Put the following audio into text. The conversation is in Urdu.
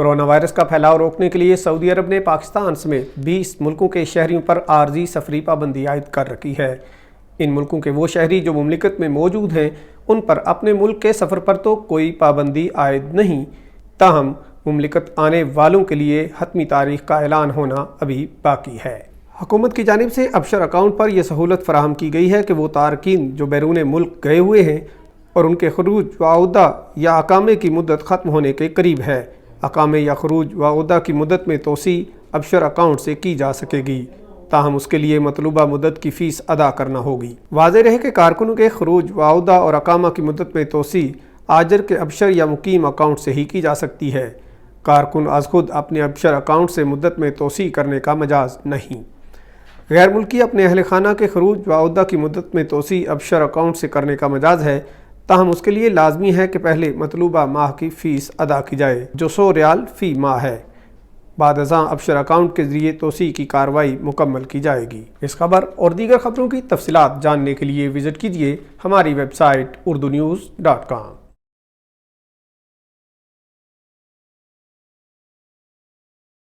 کورونا وائرس کا پھیلاؤ روکنے کے لیے سعودی عرب نے پاکستان سمیت 20 ملکوں کے شہریوں پر عارضی سفری پابندی عائد کر رکھی ہے۔ ان ملکوں کے وہ شہری جو مملکت میں موجود ہیں ان پر اپنے ملک کے سفر پر تو کوئی پابندی عائد نہیں، تاہم مملکت آنے والوں کے لیے حتمی تاریخ کا اعلان ہونا ابھی باقی ہے۔ حکومت کی جانب سے ابشر اکاؤنٹ پر یہ سہولت فراہم کی گئی ہے کہ وہ تارکین جو بیرون ملک گئے ہوئے ہیں اور ان کے خروج و عودہ یا اقامے کی مدت ختم ہونے کے قریب ہے، اقامے یا خروج و عودہ کی مدت میں توسیع ابشر اکاؤنٹ سے کی جا سکے گی، تاہم اس کے لیے مطلوبہ مدت کی فیس ادا کرنا ہوگی۔ واضح رہے کہ کارکنوں کے خروج و عودہ اور اقامہ کی مدت میں توسیع آجر کے ابشر یا مقیم اکاؤنٹ سے ہی کی جا سکتی ہے۔ کارکن از خود اپنے ابشر اکاؤنٹ سے مدت میں توسیع کرنے کا مجاز نہیں۔ غیر ملکی اپنے اہل خانہ کے خروج و عودہ کی مدت میں توسیع ابشر اکاؤنٹ سے کرنے کا مجاز ہے، تاہم اس کے لیے لازمی ہے کہ پہلے مطلوبہ ماہ کی فیس ادا کی جائے جو 100 ریال فی ماہ ہے۔ بعد ازاں ابشر اکاؤنٹ کے ذریعے توسیع کی کارروائی مکمل کی جائے گی۔ اس خبر اور دیگر خبروں کی تفصیلات جاننے کے لیے وزٹ کیجیے ہماری ویب سائٹ urdunews.com۔